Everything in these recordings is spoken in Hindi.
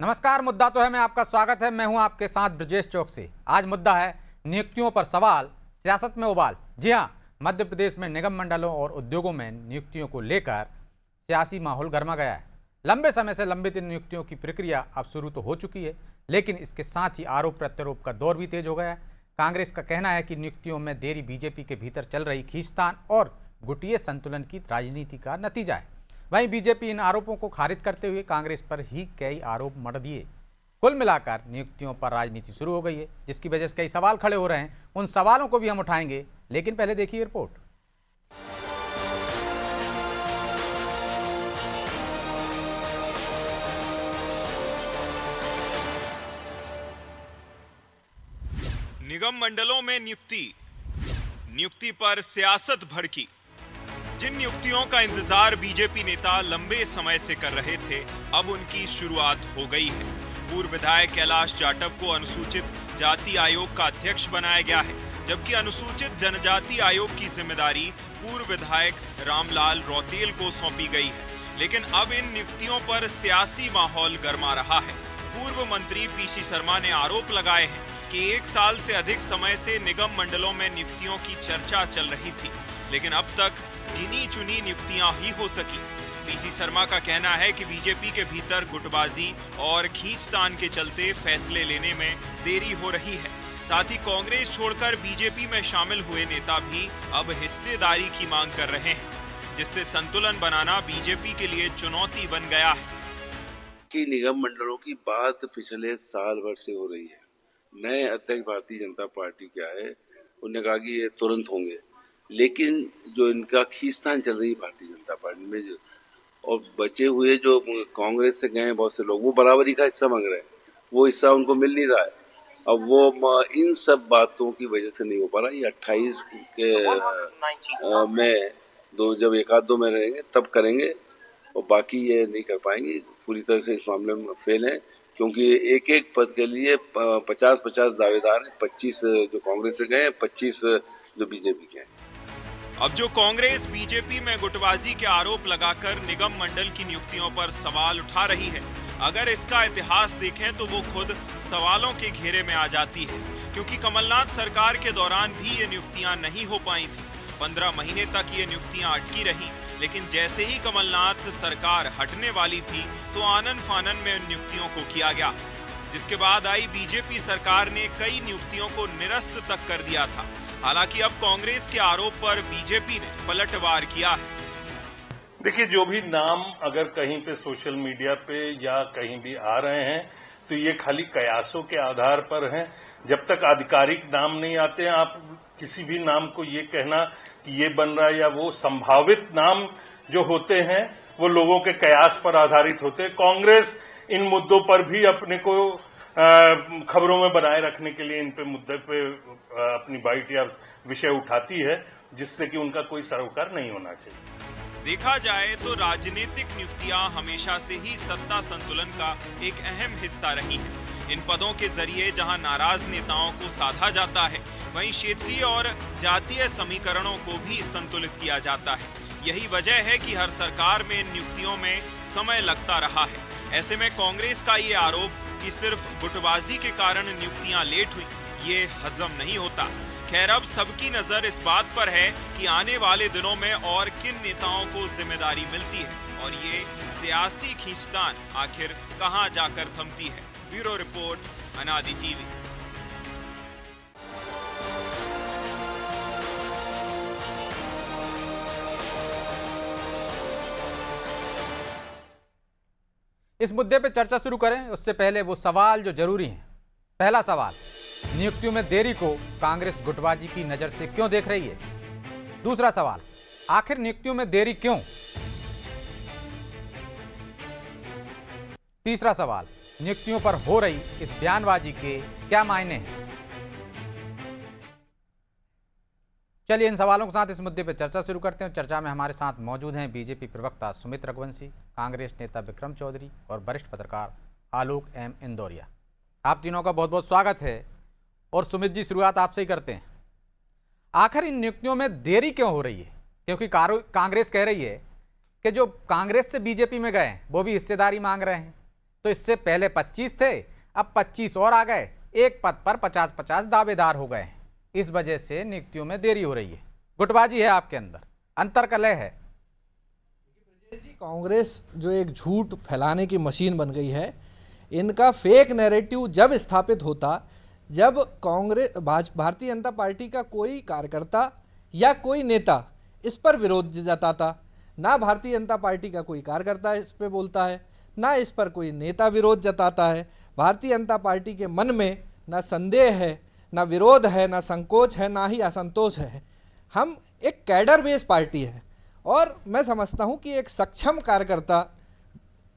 नमस्कार। मुद्दा तो है मैं आपका स्वागत है। मैं हूं आपके साथ ब्रजेश चौकसी। आज मुद्दा है नियुक्तियों पर सवाल, सियासत में उबाल। जी हां, मध्य प्रदेश में निगम मंडलों और उद्योगों में नियुक्तियों को लेकर सियासी माहौल गर्मा गया है। लंबे समय से लंबित इन नियुक्तियों की प्रक्रिया अब शुरू तो हो चुकी है, लेकिन इसके साथ ही आरोप प्रत्यारोप का दौर भी तेज हो गया है। कांग्रेस का कहना है कि नियुक्तियों में देरी बीजेपी के भीतर चल रही खींचतान और गुटिये संतुलन की राजनीति का नतीजा है। वहीं बीजेपी इन आरोपों को खारिज करते हुए कांग्रेस पर ही कई आरोप मढ़ दिए। कुल मिलाकर नियुक्तियों पर राजनीति शुरू हो गई है, जिसकी वजह से कई सवाल खड़े हो रहे हैं। उन सवालों को भी हम उठाएंगे, लेकिन पहले देखिए रिपोर्ट। निगम मंडलों में नियुक्ति पर सियासत भड़की। जिन नियुक्तियों का इंतजार बीजेपी नेता लंबे समय से कर रहे थे, अब उनकी शुरुआत हो गई है। पूर्व विधायक कैलाश जाटव को अनुसूचित जाति आयोग का अध्यक्ष बनाया गया है, जबकि अनुसूचित जनजाति आयोग की जिम्मेदारी पूर्व विधायक रामलाल रौतेल को सौंपी गई है। लेकिन अब इन नियुक्तियों पर सियासी माहौल गर्मा रहा है। पूर्व मंत्री पीसी शर्मा ने आरोप लगाए हैं कि 1 साल से अधिक समय से निगम मंडलों में नियुक्तियों की चर्चा चल रही थी, लेकिन अब तक गिनी चुनी नियुक्तियां ही हो सकी। पीसी शर्मा का कहना है कि बीजेपी के भीतर गुटबाजी और खींचतान के चलते फैसले लेने में देरी हो रही है। साथ ही कांग्रेस छोड़कर बीजेपी में शामिल हुए नेता भी अब हिस्सेदारी की मांग कर रहे हैं, जिससे संतुलन बनाना बीजेपी के लिए चुनौती बन गया है। कि निगम मंडलों की बात पिछले साल भर से हो रही है। नए अध्यक्ष भारतीय जनता पार्टी के आए, उन्होंने कहा कि ये तुरंत होंगे, लेकिन जो इनका खींचतान चल रही है भारतीय जनता पार्टी में, जो और बचे हुए जो कांग्रेस से गए हैं बहुत से लोग, वो बराबरी का हिस्सा मांग रहे हैं, वो हिस्सा उनको मिल नहीं रहा है। अब वो इन सब बातों की वजह से नहीं हो पा रहा। ये 28 के में जब 1-2 में रहेंगे तब करेंगे, और बाकी ये नहीं कर पाएंगे। पूरी तरह से इस मामले में फेल है, क्योंकि एक पद के लिए 50-50 दावेदार हैं। 25 जो कांग्रेस से गए हैं, 25 जो बीजेपी के हैं। अब जो कांग्रेस बीजेपी में गुटबाजी के आरोप लगाकर निगम मंडल की नियुक्तियों पर सवाल उठा रही है, अगर इसका इतिहास देखें तो वो खुद सवालों के घेरे में आ जाती है, क्योंकि कमलनाथ सरकार के दौरान भी ये नियुक्तियां नहीं हो पाई थी। 15 महीने तक ये नियुक्तियां अटकी रही, लेकिन जैसे ही कमलनाथ सरकार हटने वाली थी तो आनन फानन में उन नियुक्तियों को किया गया, जिसके बाद आई बीजेपी सरकार ने कई नियुक्तियों को निरस्त तक कर दिया था। हालांकि अब कांग्रेस के आरोप पर बीजेपी ने पलटवार किया है। देखिए, जो भी नाम अगर कहीं पे सोशल मीडिया पे या कहीं भी आ रहे हैं तो ये खाली कयासों के आधार पर हैं। जब तक आधिकारिक नाम नहीं आते हैं, आप किसी भी नाम को ये कहना कि ये बन रहा है या वो, संभावित नाम जो होते हैं वो लोगों के कयास पर आधारित होते हैं। कांग्रेस इन मुद्दों पर भी अपने को खबरों में बनाए रखने के लिए इन पे मुद्दे पे अपनी बाइट या विषय उठाती है, जिससे कि उनका कोई सरोकार नहीं होना चाहिए। देखा जाए तो राजनीतिक नियुक्तियां हमेशा से ही सत्ता संतुलन का एक अहम हिस्सा रही हैं। इन पदों के जरिए जहां नाराज नेताओं को साधा जाता है, वहीं क्षेत्रीय और जातीय समीकरणों को भी संतुलित किया जाता है। यही वजह है कि हर सरकार में नियुक्तियों में समय लगता रहा है। ऐसे में कांग्रेस का ये आरोप कि सिर्फ गुटबाजी के कारण नियुक्तियां लेट हुई, ये हजम नहीं होता। खैर, अब सबकी नजर इस बात पर है कि आने वाले दिनों में और किन नेताओं को जिम्मेदारी मिलती है और ये सियासी खींचतान आखिर कहां जाकर थमती है। ब्यूरो रिपोर्ट, अनादि टीवी। इस मुद्दे पर चर्चा शुरू करें उससे पहले वो सवाल जो जरूरी हैं। पहला सवाल, नियुक्तियों में देरी को कांग्रेस गुटबाजी की नजर से क्यों देख रही है? दूसरा सवाल, आखिर नियुक्तियों में देरी क्यों? तीसरा सवाल, नियुक्तियों पर हो रही इस बयानबाजी के क्या मायने हैं? चलिए इन सवालों के साथ इस मुद्दे पर चर्चा शुरू करते हैं। चर्चा में हमारे साथ मौजूद हैं बीजेपी प्रवक्ता सुमित रघुवंशी, कांग्रेस नेता विक्रम चौधरी और वरिष्ठ पत्रकार आलोक एम इंदौरिया। आप तीनों का बहुत बहुत स्वागत है। और सुमित जी, शुरुआत आपसे ही करते हैं। आखिर इन नियुक्तियों में देरी क्यों हो रही है? क्योंकि कांग्रेस कह रही है कि जो कांग्रेस से बीजेपी में गए वो भी हिस्सेदारी मांग रहे हैं, तो इससे पहले 25 थे, अब 25 और आ गए, एक पद पर 50-50 दावेदार हो गए हैं। इस वजह से नियुक्तियों में देरी हो रही है। गुटबाजी है आपके अंदर, अंतर्कलह है। कांग्रेस जो एक झूठ फैलाने की मशीन बन गई है, इनका फेक नैरेटिव जब स्थापित होता, जब कांग्रेस भारतीय जनता पार्टी का कोई कार्यकर्ता या कोई नेता इस पर विरोध जताता, ना भारतीय जनता पार्टी का कोई कार्यकर्ता इस पे बोलता है, ना इस पर कोई नेता विरोध जताता है। भारतीय जनता पार्टी के मन में ना संदेह है, ना विरोध है, ना संकोच है, ना ही असंतोष है। हम एक कैडर बेस पार्टी है और मैं समझता हूं कि एक सक्षम कार्यकर्ता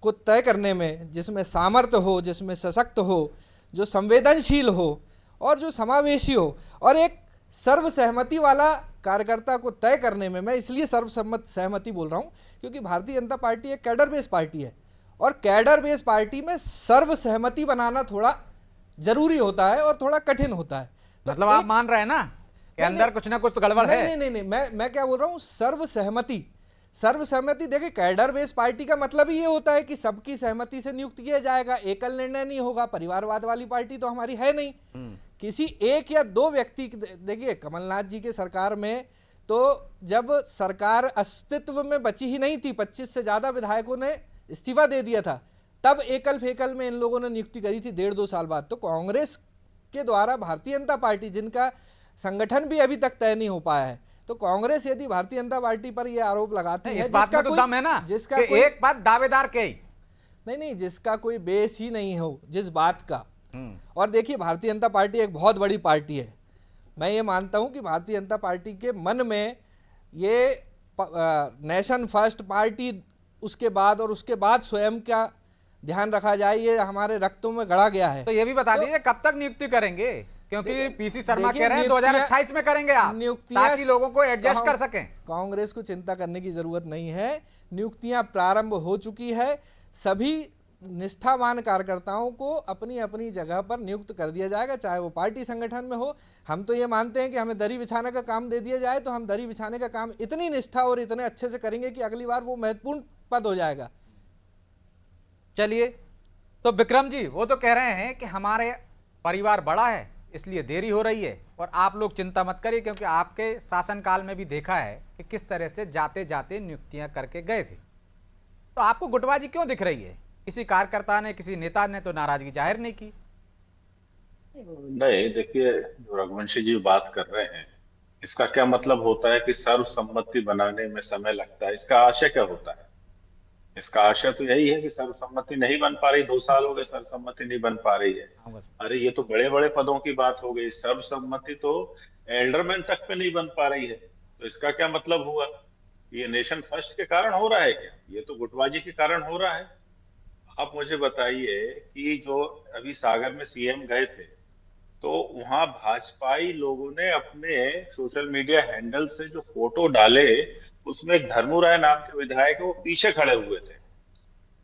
को तय करने में, जिसमें सामर्थ्य हो, जिसमें सशक्त हो, जो संवेदनशील हो और जो समावेशी हो, और एक सर्वसहमति वाला कार्यकर्ता को तय करने में, मैं इसलिए सहमति बोल रहा हूं क्योंकि भारतीय जनता पार्टी एक कैडर बेस पार्टी है और कैडर बेस पार्टी में सर्वसहमति बनाना थोड़ा जरूरी होता है और थोड़ा कठिन होता है। तो मतलब आप मान रहे हैं ना कि अंदर कुछ ना कुछ तो गड़बड़ है? नहीं, मैं क्या बोल रहा हूँ, सर्वसहमति। देखिए, कैडर बेस पार्टी का मतलब ही ये होता है कि सबकी सहमति से नियुक्त किया जाएगा, एकल निर्णय नहीं होगा। परिवारवाद वाली पार्टी तो हमारी है नहीं। किसी एक या दो व्यक्ति, देखिए कमलनाथ जी के सरकार में तो जब सरकार अस्तित्व में बची ही नहीं थी, 25 से ज्यादा विधायकों ने इस्तीफा दे दिया था, तब एकल फेकल में इन लोगों ने नियुक्ति करी थी 1.5-2 साल बाद। तो कांग्रेस के द्वारा भारतीय जनता पार्टी, जिनका संगठन भी अभी तक तय नहीं हो पाया है, तो कांग्रेस यदि भारतीय जनता पार्टी पर यह आरोप लगाते हैं, इस बात में तो दम है ना, जिसका एक बात दावेदार के नहीं, जिसका कोई बेस ही नहीं हो जिस बात का। और देखिए, भारतीय जनता पार्टी एक बहुत बड़ी पार्टी है। मैं ये मानता हूं कि भारतीय जनता पार्टी के मन में ये नेशन फर्स्ट पार्टी, उसके बाद स्वयं का ध्यान रखा जाए, ये हमारे रक्तों में गड़ा गया है। तो ये भी बता दीजिए कब तक नियुक्ति करेंगे, क्योंकि पीसी शर्मा कह रहे हैं 2028 में करेंगे आप, ताकि लोगों को एडजस्ट कर सकें। कांग्रेस को चिंता करने की जरूरत नहीं है, नियुक्तियां प्रारंभ हो चुकी है। सभी निष्ठावान कार्यकर्ताओं को अपनी अपनी जगह पर नियुक्त कर दिया जाएगा, चाहे वो पार्टी संगठन में हो। हम तो ये मानते हैं कि हमें दरी बिछाने का काम दे दिया जाए तो हम दरी बिछाने का काम इतनी निष्ठा और इतने अच्छे से करेंगे कि अगली बार वो महत्वपूर्ण पद हो जाएगा। चलिए, तो विक्रम जी वो तो कह रहे हैं कि हमारे परिवार बड़ा है इसलिए देरी हो रही है, और आप लोग चिंता मत करिए क्योंकि आपके शासनकाल में भी देखा है कि किस तरह से जाते जाते नियुक्तियां करके गए थे। तो आपको गुटबाजी क्यों दिख रही है? किसी कार्यकर्ता ने, किसी नेता ने तो नाराजगी जाहिर नहीं की? नहीं, देखिए, जो रघुवंशी जी बात कर रहे हैं, इसका क्या मतलब होता है कि सर्वसम्मति बनाने में समय लगता है? इसका आशय क्या होता है? इसका आशय तो यही है कि सर्वसम्मति नहीं बन पा रही, 2 साल हो गए सर्वसम्मति नहीं बन पा रही है। अरे ये तो बड़े बड़े पदों की बात हो गई, सर्वसम्मति तो एल्डरमैन तक पे नहीं बन पा रही है। तो इसका क्या मतलब हुआ? ये नेशन फर्स्ट के कारण हो रहा है क्या? ये तो गुटबाजी के कारण हो रहा है। आप मुझे बताइए कि जो अभी सागर में सीएम गए थे, तो वहां भाजपाई लोगों ने अपने सोशल मीडिया हैंडल से जो फोटो डाले, उसमें एक धर्मू राय नाम के विधायक वो पीछे खड़े हुए थे,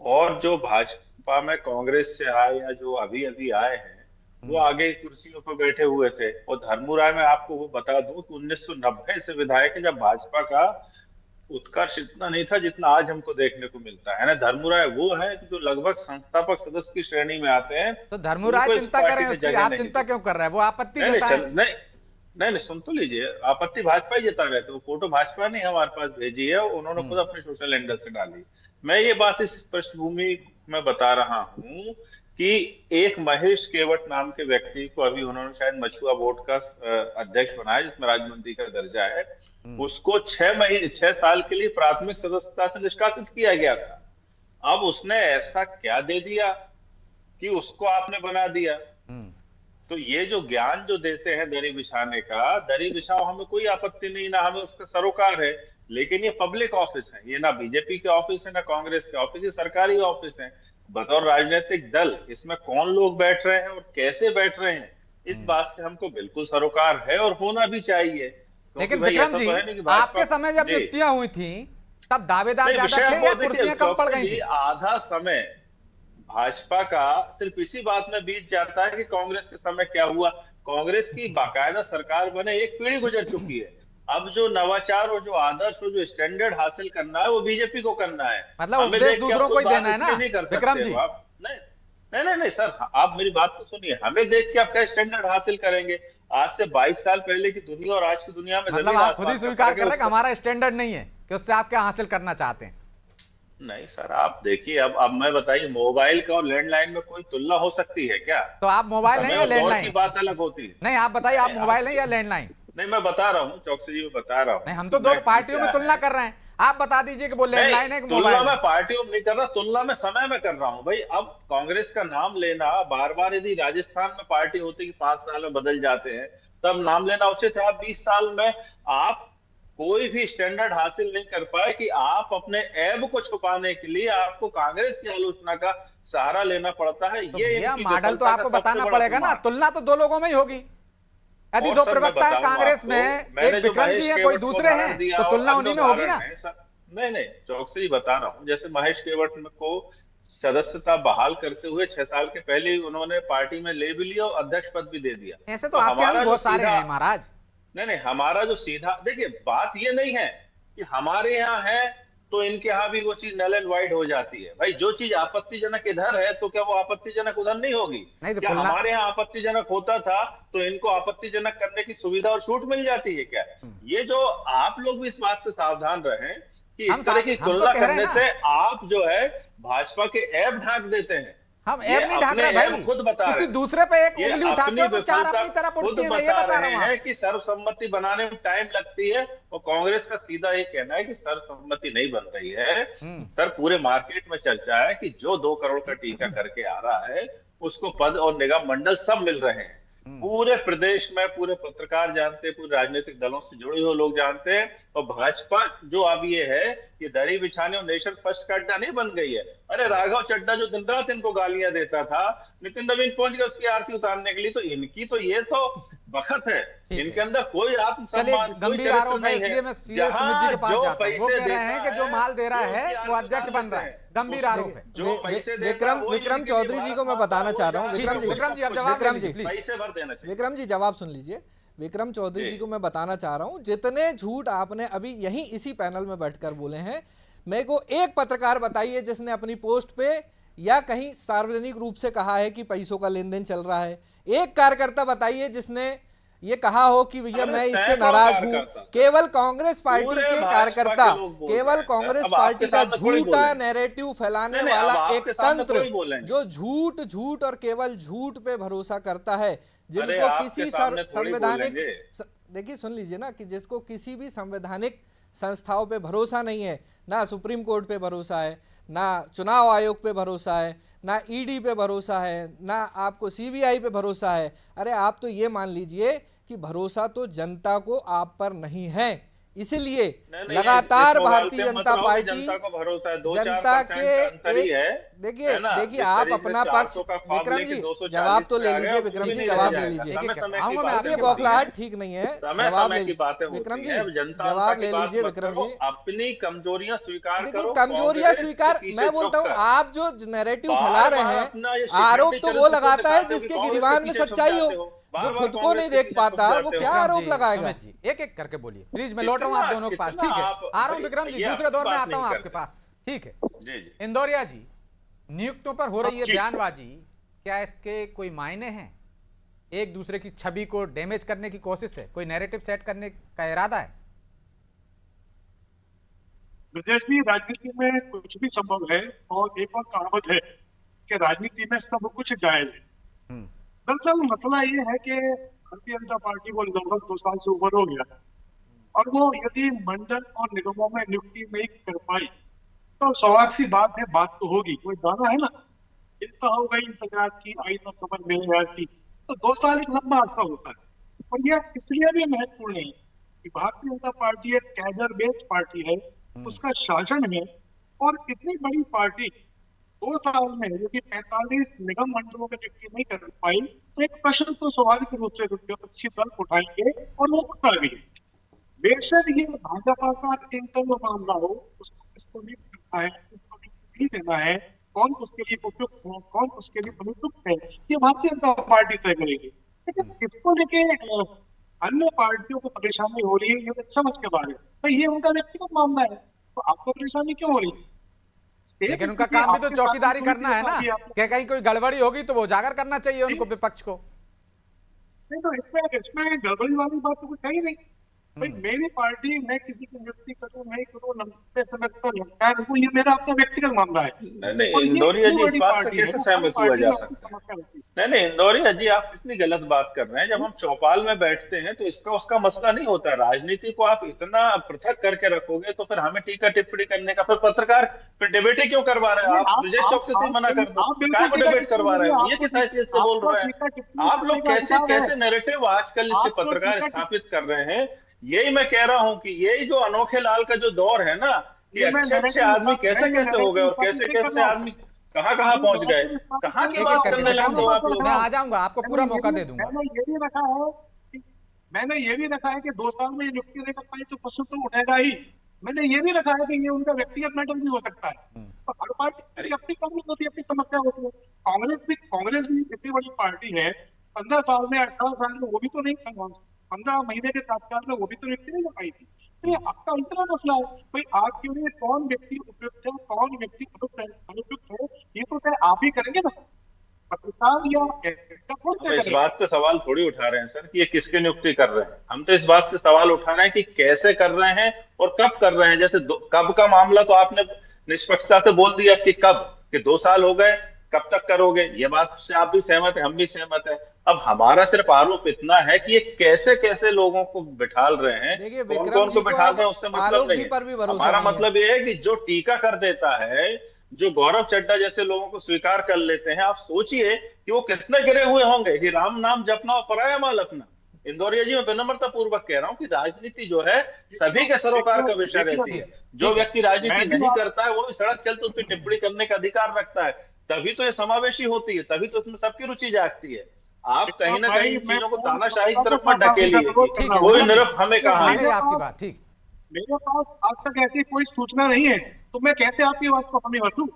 और जो भाजपा में कांग्रेस से आए या जो अभी अभी आए हैं वो आगे कुर्सियों पर बैठे हुए थे। और धर्मू राय, मैं आपको वो बता दूं कि 1990 से विधायक है, जब भाजपा का उत्कर्ष इतना नहीं था जितना आज हमको देखने को मिलता है ना। धर्मू राय वो है जो लगभग संस्थापक सदस्य की श्रेणी में आते हैं। तो धर्मू राय चिंता कर रहे हैं उसकी, आप चिंता क्यों कर रहे हैं? वो आपत्ति जताएं। नहीं, सुन तो लीजिए, आपत्ति भाजपा ही जता रहे थे। वो फोटो भाजपा ने हमारे पास भेजी है, उन्होंने खुद अपने सोशल हैंडल से डाली। मैं ये बात इस पृष्ठभूमि में बता रहा हूँ कि एक महेश केवट नाम के व्यक्ति को अभी उन्होंने शायद मछुआ बोर्ड का अध्यक्ष बनाया, जिसमें राज्य मंत्री का दर्जा है। उसको 6 साल के लिए प्राथमिक सदस्यता से निष्कासित किया गया था। अब उसने ऐसा क्या दे दिया कि उसको आपने बना दिया? तो ये जो ज्ञान जो देते हैं दरी बिछाने का, दरी बिछाओ, हमें कोई आपत्ति नहीं, ना हमें उसका सरोकार है, लेकिन ये पब्लिक ऑफिस है, ये ना बीजेपी के ऑफिस है ना कांग्रेस के ऑफिस, ये सरकारी ऑफिस है। बतौर राजनीतिक दल इसमें कौन लोग बैठ रहे हैं और कैसे बैठ रहे हैं, इस बात से हमको बिल्कुल सरोकार है और होना भी चाहिए। लेकिन विक्रम जी, आपके समय जब नियुक्तियां हुई थी तब दावेदार ज्यादा थे या कुर्सियां कम पड़ गई थी? आधा समय भाजपा का सिर्फ इसी बात में बीत जाता है कि कांग्रेस के समय क्या हुआ। कांग्रेस की बाकायदा सरकार बने 1 पीढ़ी गुजर चुकी है। अब जो नवाचार और जो आदर्श और जो स्टैंडर्ड हासिल करना है वो बीजेपी को करना है। मतलब उपदेश दूसरों को ही देना है ना नहीं कर विक्रम जी? नहीं नहीं नहीं सर, आप मेरी बात तो सुनिए। हमें देख के आप क्या स्टैंडर्ड हासिल करेंगे? आज से 22 साल पहले की दुनिया और आज की दुनिया में मतलब जमीन आप खुद ही आसमान का स्वीकार फर्क कर है। रहे हैं कि हमारा स्टैंडर्ड नहीं है कि उससे आप क्या हासिल करना चाहते हैं। नहीं सर, आप देखिए, अब मैं बताइए, मोबाइल का और लैंडलाइन में कोई तुलना हो सकती है क्या? तो आप मोबाइल हैं समय या और दौर की लैंडलाइन? बात अलग होती है। नहीं, आप बताइए, आप नहीं, मोबाइल हैं या लैंडलाइन? नहीं, मैं बता रहा हूँ चौकसी जी, मैं बता रहा हूँ। नहीं, हम तो दो पार्टियों में तुलना कर रहे हैं। आप बता दीजिए कि वो लैंडलाइन है कि तुलना मोबाइल में है। पार्टियों में नहीं कर रहा, तुलना में समय में कर रहा हूँ भाई। अब कांग्रेस का नाम लेना बार बार, यदि राजस्थान में पार्टी होती कि 5 साल में बदल जाते हैं, तब नाम लेना उचित है। आप 20 साल में आप कोई भी स्टैंडर्ड हासिल नहीं कर पाए कि आप अपने ऐब को छुपाने के लिए आपको कांग्रेस की आलोचना का सहारा लेना पड़ता है। तो ये भैया इनकी मॉडल तो विफलता का आपको सबसे बताना बड़ा पड़ेगा ना। प्रमाण। तुलना तो दो लोगों में ही होगी। यदि और दो सर, मैं प्रवक्ता है बताऊंगा कांग्रेस आपको, में, मैंने एक जो विक्रम जी महेश हैं, कोई केवट को दूसरे उदाहरण हैं, दिया तो और तुलना अन्य उन्हीं में होगी उदाहरण ना। हैं सर। नहीं नहीं, चौकसी जी बता रहा हूँ, जैसे महेश केवट को सदस्यता बहाल करते हुए 6 साल के पहले ही उन्होंने पार्टी में ले भी लिया और अध्यक्ष पद भी दे दिया। ऐसे तो तो आपके यहाँ भी हमारा जो बहुत सारे सीधा, हैं महाराज। नहीं नहीं, हमारा जो सीधा, देखिए बात ये नहीं है कि हमारे यहाँ है तो इनके यहाँ भी वो चीज नल एंड वाइड हो जाती है। भाई, जो चीज आपत्तिजनक इधर है तो क्या वो आपत्तिजनक उधर नहीं होगी? नहीं तो क्या तुलना, हमारे यहाँ आपत्तिजनक होता था तो इनको आपत्तिजनक करने की सुविधा और छूट मिल जाती है क्या? ये जो आप लोग भी इस बात से सावधान रहें कि हम इस तरह की हम तो तुलना कह रहे हैं करने ना। से आप जो है भाजपा के ऐब ढांक देते हैं। हम ये ऐप नहीं ढाक अपने रहे भाई, ऐब खुद बता रहे किसी हैं। दूसरे पे एक ये उंगली उठाते अपनी हो तो चार विफलता अपनी तरफ खुद उठती है। मैं ये बता बता रहे रहा हूँ हैं आप। कि सर्वसम्मति बनाने में टाइम लगती है, और कांग्रेस का सीधा ये कहना है कि सर्वसम्मति नहीं बन रही है। सर, पूरे मार्केट में चर्चा है कि जो 2 करोड़ का टीका करके आ रहा है उसको पद और निगम मंडल सब मिल रहे हैं। पूरे प्रदेश में पूरे पत्रकार जानते हैं, पूरे राजनीतिक दलों से जुड़े हुए लोग जानते हैं। और भाजपा जो अब ये है कि दरी बिछाने और नेशन फर्स्ट का अड्डा नहीं बन गई है। अरे राघव चड्ढा जो दिन रात इनको गालियां देता था, नितिन नवीन पहुंच गया उसकी आरती उतारने के लिए। तो इनकी तो ये तो बखत है, ठीक है। इनके अंदर कोई चलिए, आत्मसम्मान, कोई गंभीर चरित्र आरोप है, नहीं इसलिए है। मैं सीए सुमित जी के पास जो जाता हूँ। वो पैसे कह रहे हैं कि जो माल दे रहा है वो अध्यक्ष बन रहा है। गंभीर आरोप है। जो पैसे देता है, वो विक्रम इनके चौधरी लिए जी को मैं भारत बताना माता चाह रहा हूँ। वो विक्रम जी, विक्रम जी, आप जवाब विक्रम ले जी, लीजिए, पैसे भर देना चाहिए। विक्रम जी जवाब सुन लीजिए। विक्रम चौधरी जी। जी को मैं बताना चाह रहा हूं, जितने झूठ आपने अभी यहीं इसी पैनल में बैठकर बोले हैं, मेरे को एक पत्रकार बताइए जिसने अपनी पोस्ट पे या कहीं सार्वजनिक रूप से कहा है कि पैसों का लेन देन चल रहा है। एक कार्यकर्ता बताइए जिसने ये कहा हो कि भैया मैं इससे नाराज हूं। केवल कांग्रेस पार्टी के कार्यकर्ता, केवल कांग्रेस पार्टी का झूठा नैरेटिव फैलाने वाला एक तंत्र जो झूठ और केवल झूठ पे भरोसा करता है, जिनको किसी संवैधानिक, देखिए सुन लीजिए ना, कि जिसको किसी भी संवैधानिक संस्थाओं पे भरोसा नहीं है, ना सुप्रीम कोर्ट पे भरोसा है, ना चुनाव आयोग पे भरोसा है, ना ईडी पे भरोसा है, ना आपको सीबीआई पे भरोसा है। अरे आप तो ये मान लीजिए कि भरोसा तो जनता को आप पर नहीं है। इसलिए लगातार भारतीय जनता पार्टी जनता के, देखिए आप अपना पक्ष, विक्रम जी जवाब तो ले लीजिए, विक्रम जी जवाब ले लीजिए, बौखलाहट ठीक नहीं है, जवाब ले लीजिए विक्रम जी, जवाब ले लीजिए विक्रम जी। अपनी कमजोरियां स्वीकार करो। कमजोरियां स्वीकार, मैं बोलता हूँ आप जो नैरेटिव फैला रहे हैं, आरोप तो वो लगाता है जिसके गिरबान में सच्चाई हो। जो खुद को नहीं देख पाता वो क्या आरोप लगाएगा? एक एक करके बोलिए प्लीज, मैं लौट रहा हूँ आप दोनों के पास। ठीक है, आ रहा हूँ विक्रम जी, दूसरे दौर में आता हूँ आपके पास। ठीक है, इंदौरिया जी, नियुक्तियों पर हो रही है बयानबाजी, क्या इसके कोई मायने हैं? एक दूसरे की छवि को डैमेज करने की कोशिश है, कोई नैरेटिव सेट करने का इरादा है? ब्रजेश जी, राजनीति में कुछ भी संभव है, और एक और कहावत है कि राजनीति में सब कुछ जायज है। दरअसल मसला ये है कि भारतीय जनता पार्टी को लगभग 2 साल से ऊपर हो गया, और वो यदि मंडल और निगमों में नियुक्ति नहीं कर पाई तो स्वाभाविक सी बात है, बात तो होगी। कोई गाना है ना, इतना हो गई इंतजार की, आई ना समझ में आती। तो 2 साल एक लंबा अरसा होता है, और यह इसलिए भी महत्वपूर्ण है कि भारतीय जनता पार्टी एक कैडर बेस्ड पार्टी है, उसका शासन है, और इतनी बड़ी पार्टी 2 साल में यदि 45 निगम मंडलों की नियुक्ति नहीं कर पाई तो एक प्रश्न तो स्वाभाविक रूप से विपक्षी दल उठाएंगे, और वो उठता भी है। बेशक ये भाजपा का इंटरनल मामला हो, उसको किसको नियुक्त करना है, किसको नियुक्त नहीं देना है, कौन उसके लिए उपयुक्त है, कौन उसके लिए अनुपयुक्त है, ये भारतीय जनता पार्टी तय करेगी। लेकिन इसको लेके अन्य पार्टियों को परेशानी हो रही है, ये समझ के बारे में, तो ये उनका व्यक्तिगत मामला है, तो आपको परेशानी क्यों हो रही है? लेकिन उनका काम भी तो चौकीदारी करना है ना, कि कहीं कोई गड़बड़ी होगी तो वो उजागर करना चाहिए उनको, विपक्ष को। नहीं तो इसमें गड़बड़ी वाली बात तो कुछ है ही नहीं भाई। मेरी पार्टी, मैं किसी की नियुक्ति करूं नहीं करूं, लंबे समय तक लगता है वो, ये मेरा अपना व्यक्तिगत मामला है। नहीं इंदौरिया जी इस बात से कैसे सहमत हुआ जा सकता है? नहीं इंदौरिया जी आप इतनी गलत बात कर रहे हैं। जब हम चौपाल में बैठते हैं तो इसका उसका मसला नहीं होता। राजनीति को आप इतना पृथक करके रखोगे तो फिर हमें टीका टिप्पणी करने का, फिर पत्रकार फिर डिबेट ही क्यों करवा रहे हैं? आप ब्रजेश चौकसी से मना कर दो, क्या को डिबेट करवा रहे हैं? ये किस हैसियत से बोल रहे हैं आप लोग? कैसे कैसे नैरेटिव आजकल के पत्रकार स्थापित कर रहे हैं? यही मैं कह रहा हूं कि यही जो अनोखे लाल का जो दौर है ना, कि अच्छे अच्छे आदमी कैसे कैसे हो गए और कैसे कैसे आदमी कहाँ कहाँ पहुंच गए, कहाँ की बात करने लगे हो आप लोग। मैं आ जाऊंगा, आपको पूरा मौका दे दूंगा। मैंने ये भी रखा है कि 2 साल में नियुक्ति नहीं कर पाई तो पशु तो उठेगा ही। मैंने ये भी रखा है कि ये उनका व्यक्तिगत मैटर भी हो सकता है। तो हर पार्टी की अपनी प्रॉब्लम होती है, अपनी समस्या होती है। कांग्रेस भी इतनी बड़ी पार्टी है, 15 साल में 18 साल में वो भी तो नहीं, 15 महीने के कार्यकाल में वो भी तो नियुक्ति नहीं कर पाई थी। तो ये आपका अंतरा मसला है भाई। आपके लिए कौन व्यक्ति उपयुक्त है, कौन व्यक्ति अनुपयुक्त है, ये तो तय आप ही करेंगे ना, पत्रकार या इस बात पे सवाल थोड़ी उठा रहे हैं सर कि ये किसकी नियुक्ति कर रहे हैं। हम तो इस बात से सवाल उठा रहे हैं कि कैसे कर रहे हैं और कब कर रहे हैं। जैसे कब का मामला तो आपने निष्पक्षता से बोल दिया कि कब, कि 2 साल हो गए, कब तक करोगे? ये बात से आप भी सहमत है, हम भी सहमत है। अब हमारा सिर्फ आरोप इतना है कि ये कैसे कैसे लोगों को बिठाल रहे हैं, कौन कौन को बिठाल रहे हैं उससे मतलब नहीं है। हमारा मतलब ये है कि जो टीका कर देता है, जो गौरव चड्ढा जैसे लोगों को स्वीकार कर लेते हैं, आप सोचिए कि वो कितने गिरे हुए होंगे कि राम नाम जपना और पराया माल अपना। इंदौरिया जी मैं विनम्रता पूर्वक कह रहा हूँ कि राजनीति जो है सभी के सरोकार का विषय रहती है। जो व्यक्ति राजनीति नहीं करता है वो भी सड़क चलते उस पर टिप्पणी करने का अधिकार रखता है। तभी तो ये समावेशी होती है, तभी तो इसमें सबकी रुचि जागती है। आप कहीं ना कहीं चीजों को तानाशाही की तरफ मत ढकेलिए। कोई निरप हमें कहा है आपकी बात ठीक। मेरे पास आज तक ऐसी कोई सूचना नहीं है, तो मैं कैसे आपकी बात को हामी भर दूं?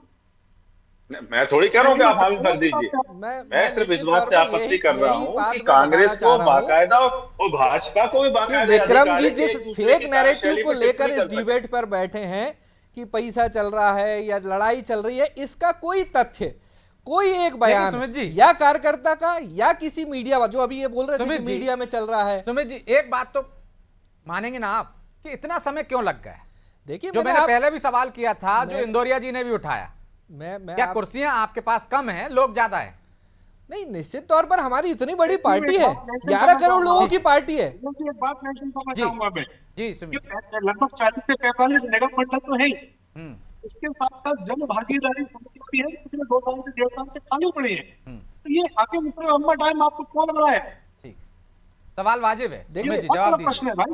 मैं थोड़ी कह रहा हूँ कि आप हामी भर दीजिए। मैं सिर्फ इस बात से आपत्ति कर रहा हूँ कि कांग्रेस को बाकायदा और भाजपा को भी बाकायदा विक्रम जी जिस फेक नैरेटिव को लेकर इस डिबेट पर बैठे हैं कि पैसा चल रहा है या लड़ाई चल रही है, इसका कोई तथ्य, कोई एक बयान या कार्यकर्ता का या किसी मीडिया, जो अभी ये बोल रहे थे कि मीडिया में चल रहा है। सुमित जी एक बात तो मानेंगे ना आप कि इतना समय क्यों लग गया? देखिए जो मैंने पहले भी सवाल किया था, जो इंदौरिया जी ने भी उठाया, क्या कुर्सियां आपके पास कम है, लोग ज्यादा है? नहीं, निश्चित तौर पर हमारी इतनी बड़ी पार्टी है, 11 करोड़ लोगों की पार्टी है। एक बात मेंशन करना चाहूंगा मैं जी सुमित, लगभग 40 से 45 निगम मंडल तो है ही, इसके साथ साथ जन भागीदारी समिति भी है, पिछले 2 साल से 1.5 साल से खाली पड़ी है। तो ये आगे निकले लंबा टाइम आपको क्यों लग रहा है? ठीक, सवाल वाजिब है। देखिए जवाब प्रश्न है भाई।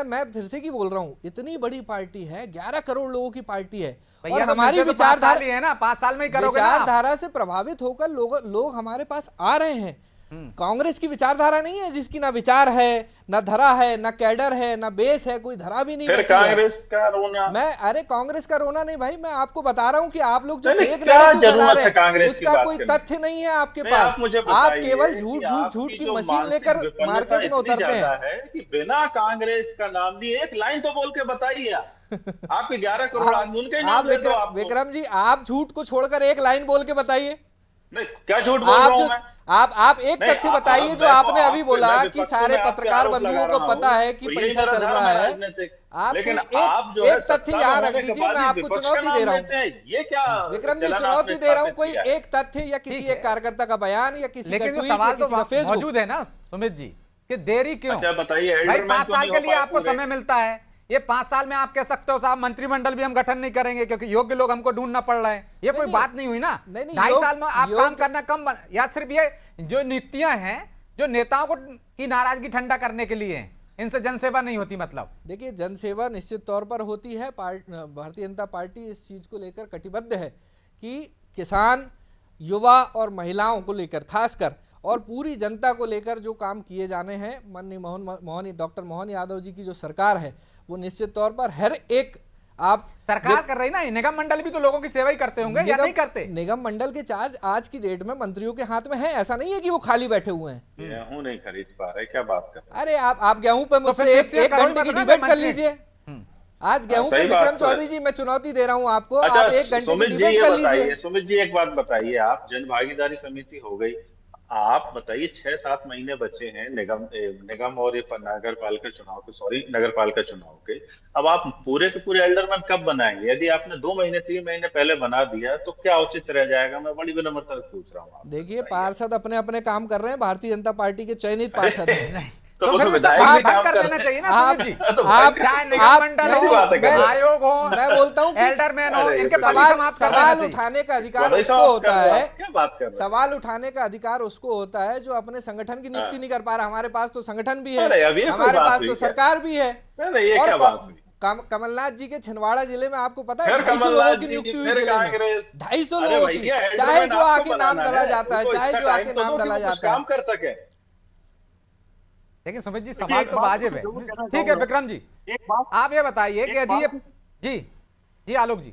मैं फिर से की बोल रहा हूँ, इतनी बड़ी पार्टी है, 11 करोड़ लोगों की पार्टी है और हमारी विचारधारा है ना, 5 साल में ही करोगे ना। विचारधारा से प्रभावित होकर लोग हमारे पास आ रहे हैं। कांग्रेस की विचारधारा नहीं है जिसकी ना विचार है, ना धरा है, ना कैडर है, ना बेस है, कोई धरा भी नहीं। फिर कांग्रेस का रोना, अरे कांग्रेस का रोना नहीं भाई, मैं आपको बता रहा हूँ कि आप लोग जो फेक नैरेटिव बना रहे हैं उसका कोई तथ्य नहीं है आपके पास। आप केवल झूठ की मशीन लेकर मार्केट में उतरते हैं कि बिना कांग्रेस का नाम दिए एक लाइन तो बोल के बताइए। आपके 11 करोड़ आदमी उनके नाम ले दो। विक्रम जी आप झूठ को छोड़कर एक लाइन बोल के बताइए। नहीं, क्या झूठ बोल रहा हूं मैं? आप एक तथ्य बताइए जो आपने अभी बोला कि सारे पत्रकार बंधुओं को पता है कि पैसा चल रहा है। आप लेकिन आप जो एक तथ्य यहाँ रख दीजिए, मैं आपको चुनौती दे रहा हूँ। ये क्या विक्रम जी, चुनौती दे रहा हूँ, कोई एक तथ्य या किसी एक कार्यकर्ता का बयान या किसी का ट्वीट, सवाल तो मौजूद है ना सुमित जी, कि देरी क्यों? बताइए भाई 5 साल के लिए आपको समय मिलता है। ये 5 साल में आप कह सकते हो साहब मंत्रिमंडल भी हम गठन नहीं करेंगे क्योंकि योग्य लोग हमको ढूंढना पड़ रहे हैं। ये कोई बात नहीं हुई ना। 2.5 साल में आप काम करना कम, या सिर्फ ये जो नियुक्तियां हैं जो नेताओं को की नाराजगी ठंडा करने के लिए, इनसे जनसेवा नहीं होती? मतलब देखिए, जनसेवा निश्चित तौर पर होती है। भारतीय जनता पार्टी इस चीज को लेकर कटिबद्ध है कि किसान, युवा और महिलाओं को लेकर खासकर और पूरी जनता को लेकर जो काम किए जाने हैं, माननीय डॉक्टर मोहन यादव जी की जो सरकार है वो निश्चित तौर पर हर एक आप सरकार कर रही ना। निगम मंडल भी तो लोगों की सेवा ही करते होंगे या नहीं करते? निगम मंडल के चार्ज आज की डेट में मंत्रियों के हाथ में है, ऐसा नहीं है कि वो खाली बैठे हुए हैं। गेहूं नहीं खरीद पा रहे, क्या बात कर रहे हैं? अरे आप गेहूं पे मुझसे एक घंटे की डिबेट कर लीजिए। आज गेहूं पे सही बात विक्रम तो है। चौधरी जी मैं चुनौती दे रहा हूं आपको, अच्छा आप 1 घंटे की सुमित जी डिबेट ये कर बताइए, लीजिए। सुमित जी एक बात बताइए, आप जन भागीदारी समिति हो गई, आप बताइए 6-7 महीने बचे हैं निगम और ये नगर पालिका चुनाव के, सॉरी नगर पालिका चुनाव के। अब आप पूरे के पूरे एल्डरमैन कब बनाएंगे? यदि आपने 2 महीने 3 महीने पहले बना दिया तो क्या उचित रह जाएगा? मैं बड़ी विनम्रता से पूछ रहा हूँ आपसे, देखिए बताइए। पार्षद अपने अपने काम कर रहे हैं, भारतीय जनता पार्टी के चयनित पार्षद हैं। तो तो वो फिर तो उसे विधायक भाग भी काम कर कर देना रहे चाहिए ना आप- सुमित जी। तो आप चाहे निगम आप- मंडल नहीं, हो, बात है कर रहे हैं। आयोग हो, मैं बोलता हूं कि एल्डरमैन हो, अरे, इनके पद सवाल समाप्त कर देना सवाल चाहिए। उठाने का अधिकार वही उसको समाप्त होता कर रहे हो है, आप, क्या बात कर रहे हैं? सवाल उठाने का अधिकार उसको होता है जो अपने संगठन की नियुक्ति नहीं कर पा रहा। हमारे पास तो संगठन भी है, अरे, अब ये कोई हमारे बात पास हुई तो क्या? सरकार भी है। नहीं, ये और क्या बात हुई? कमलनाथ जी के छिंदवाड़ा जिले में आपको पता है फिर 250 लोगों कमलनाथ की जी नियुक्ति की, हुई फिर जिले में, कांग्रेस। 250 अरे लोगों की, भैया, चाहे एल्डरमैन जो आपको आके नाम बनाना डाला जाता है, उनको चाहे इतना जो टाइम आके तो नाम दो कि डाला वो कुछ जाता काम है। कर सके। लेकिन सुमित जी देखिए, सवाल एक तो बात वाजिब है। जरूर कहना ठीक है चाहूंगा। विक्रम जी, एक बात आप ये बताइए कि एक यदि बात- जी जी आलोक जी,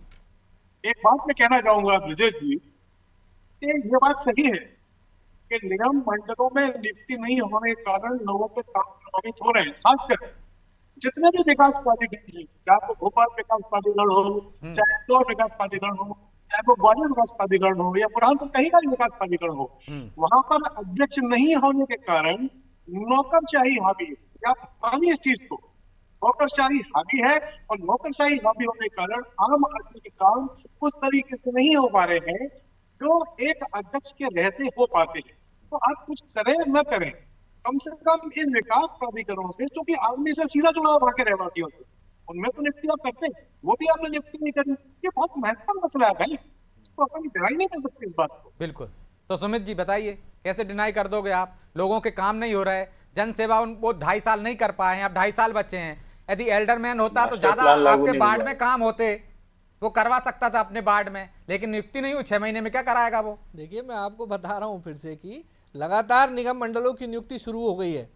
एक बात मैं कहना चाहूंगा ब्रजेश जी, कि ये बात सही है कि निगम मंडलों में नियुक्ति नहीं होने के कारण लोगों के काम प्रभावित हो रहे हैं। खासकर जितने भी विकास प्राधिकरण हैं, चाहे वो भोपाल विकास प्राधिकरण हो, चाहे इंदौर विकास प्राधिकरण हो, चाहे वो ग्वालियर विकास प्राधिकरण हो, या बुरहानपुर कहीं का भी विकास प्राधिकरण हो, वहां पर अध्यक्ष नहीं होने के कारण नौकरशाही हावी है। या मानिए इस चीज को, नौकरशाही हावी है, और नौकरशाही हावी होने के कारण आम आदमी के काम उस तरीके से नहीं हो पा रहे हैं जो एक अध्यक्ष के रहते हो पाते हैं। तो आप कुछ करें न करें, कम से कम इन विकास प्राधिकरणों से, क्योंकि आदमी से सीधा जुड़ाव वहां के रहवासियों से, उनमें तो नियुक्ति आप करते हैं, वो भी आपने नियुक्ति नहीं करी। ये बहुत महत्वपूर्ण मसला है भाई, इसको अपन डिनाई नहीं कर सकते इस बात को। बिल्कुल। तो सुमित जी बताइए कैसे डिनाई कर दोगे आप? लोगों के काम नहीं हो रहे, जन सेवा वो 2.5 साल नहीं कर पाए हैं, अब 2.5 साल बचे हैं। यदि एल्डरमैन होता तो मास्टर ज्यादा प्लान लागू आपके नहीं वार्ड हुआ। में काम होते, वो करवा सकता था अपने वार्ड में, लेकिन नियुक्ति नहीं हुई। 6 महीने में क्या कराएगा वो? देखिए मैं आपको बता रहा हूं फिर से कि लगातार निगम मंडलों की नियुक्ति शुरू हो गई है।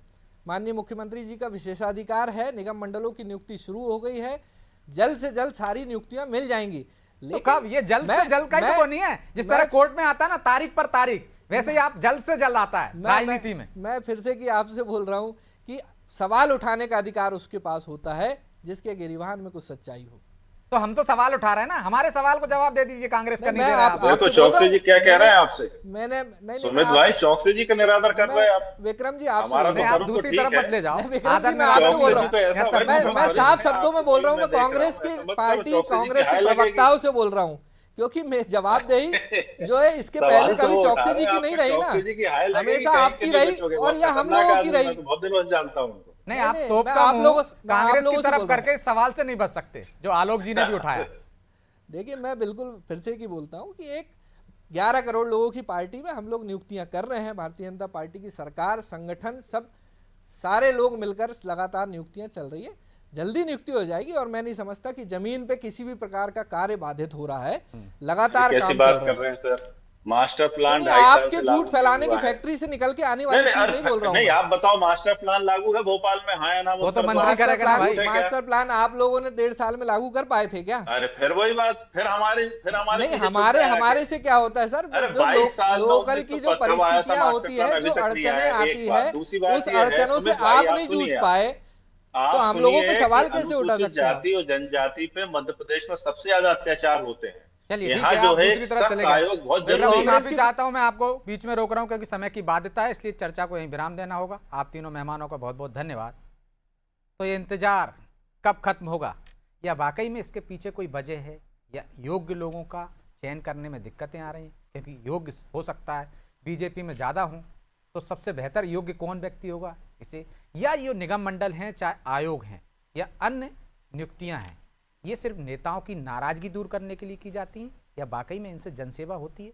माननीय मुख्यमंत्री जी का विशेषाधिकार है, निगम मंडलों की नियुक्ति शुरू हो गई है, जल्द से जल्द सारी नियुक्तियां मिल जाएंगी। तो कब? ये जल्द से जल्द का ही तो वो नहीं है, जिस तरह कोर्ट में आता है ना तारीख पर तारीख, वैसे ही आप जल्द से जल्द आता है राजनीति में। मैं फिर से कि आपसे बोल रहा हूं कि सवाल उठाने का अधिकार उसके पास होता है जिसके गिरिबान में कुछ सच्चाई हो। तो हम तो सवाल उठा रहे हैं ना, हमारे सवाल को जवाब दे दीजिए। कांग्रेस का नहीं, नहीं मैं दे रहा आप- आप। देखो आपसे बोल चौकसी रहा जी हूं, क्या कह रहे हैं आपसे? मैंने नहीं सुमित भाई चौकसी जी का निरादर कर रहे हैं आप। विक्रम जी आपसे हमारा बोल नहीं, रहा आप तो दूसरी ठीक तरफ है। मत ले जाओ। नहीं, विक्रम जी, आदर मैं में आपसे आपको बोल बोल रहा रहा हूं। मैं साफ शब्दों में बोल रहा हूँ, मैं मैं देख रहा हूं, कांग्रेस की मैं समझता हूं, पार्टी, चौकसी जी कांग्रेस की के हाय प्रवक्ताओं लगेगी। से बोल रहा हूँ, क्योंकि मैं जवाबदेही जो है इसके सवाल पहले तो कभी वो चौकसी उठा जी रहे की हैं, नहीं आपके रही चौकसी जी की हाय ना, लगेगी, हमेशा कहीं आपकी के नहीं रही बचोगे। और बहुत यह हम खतरनाक लोगों की आदमी, रही। मैं तो बहुत दिनों से जानता हूं उनको। नहीं, नहीं, आप नहीं, तोप मैं का आप मुंह लोगों से कांग्रेस बोल की तरफ रहा हूं। करके इस सवाल से नहीं बच सकते जो आलोक जी ने भी उठाया। देखिए मैं बिल्कुल फिर से की बोलता हूँ कि एक 11 करोड़ लोगों की पार्टी में हम लोग नियुक्तियां कर रहे हैं। भारतीय जनता पार्टी की सरकार, संगठन, सब सारे लोग मिलकर लगातार नियुक्तियां चल रही है। जल्दी नियुक्ति हो जाएगी और मैं नहीं समझता कि जमीन पे किसी भी प्रकार का कार्य बाधित हो रहा है। लगातार कैसी काम बात चल कर रहा रहे है। हैं सर? मास्टर प्लान नहीं, 2.5 साल आपके से झूठ लागू फैलाने हुआ की है। फैक्ट्री से निकल के आने वाली चीज नहीं बोल रहा हूँ नहीं, मैं। आप बताओ मास्टर प्लान लागू है भोपाल में, हाँ या ना? वो तो उत्तर दो। मंत्री मास्टर करेगा ना प्लान, भाई। मास्टर प्लान आप लोगों ने 1.5 साल में लागू कर पाए थे क्या? अरे फिर वही बात, फिर हमारे नहीं, पीछे हमारे छूट गया हमारे कि- से क्या होता है सर, अरे जो 22 साल में लोकल की जो 1917 में आया था परिस्थितियां मास्टर होती प्लान, है, अभी जो तक नहीं आया अड़चने है। आती एक बात, है, दूसरी बात उस ये है, अड़चनों से सुमित भाई, आप आप नहीं जूझ सुनिए, पाए आप तो हम लोगों पे सुनिए सवाल कि कैसे उठा अनुसूचित सकते हैं? जाति और जनजाति पे मध्य प्रदेश में सबसे ज्यादा अत्याचार होते हैं। चलिए ठीक यहाँ है, जो आप है दूसरी तरफ सख्त चले गए। आयोग बहुत विक्रम जरूरी जी, है। मैं भी चाहता हूं, मैं आपको बीच में रोक रहा हूं क्योंकि समय की बाध्यता है, इसलिए चर्चा को यहीं विराम देना होगा। आप तीनों मेहमानों का बहुत बहुत धन्यवाद। तो ये इंतजार कब खत्म होगा, या वाकई में इसके पीछे कोई वजह है, या योग्य लोगों का चयन करने में दिक्कतें आ रही हैं? क्योंकि योग्य हो सकता है बीजेपी में ज़्यादा हूँ, तो सबसे बेहतर योग्य कौन व्यक्ति होगा इसे, या ये निगम मंडल हैं, चाहे आयोग हैं, या अन्य नियुक्तियां हैं, ये सिर्फ नेताओं की नाराजगी दूर करने के लिए की जाती हैं, या वाकई में इनसे जनसेवा होती है?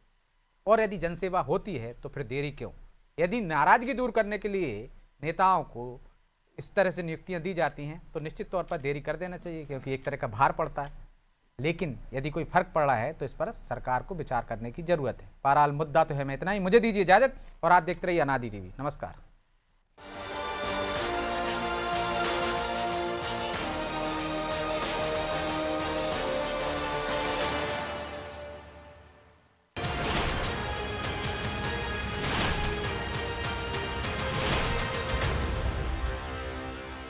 और यदि जनसेवा होती है तो फिर देरी क्यों? यदि नाराजगी दूर करने के लिए नेताओं को इस तरह से नियुक्तियां दी जाती हैं तो निश्चित तौर पर देरी कर देना चाहिए, क्योंकि एक तरह का भार पड़ता है। लेकिन यदि कोई फर्क पड़ रहा है तो इस पर सरकार को विचार करने की जरूरत है। बहरहाल मुद्दा तो है, मैं इतना ही। मुझे दीजिए इजाजत और आप देखते रहिए अनादि टीवी। नमस्कार।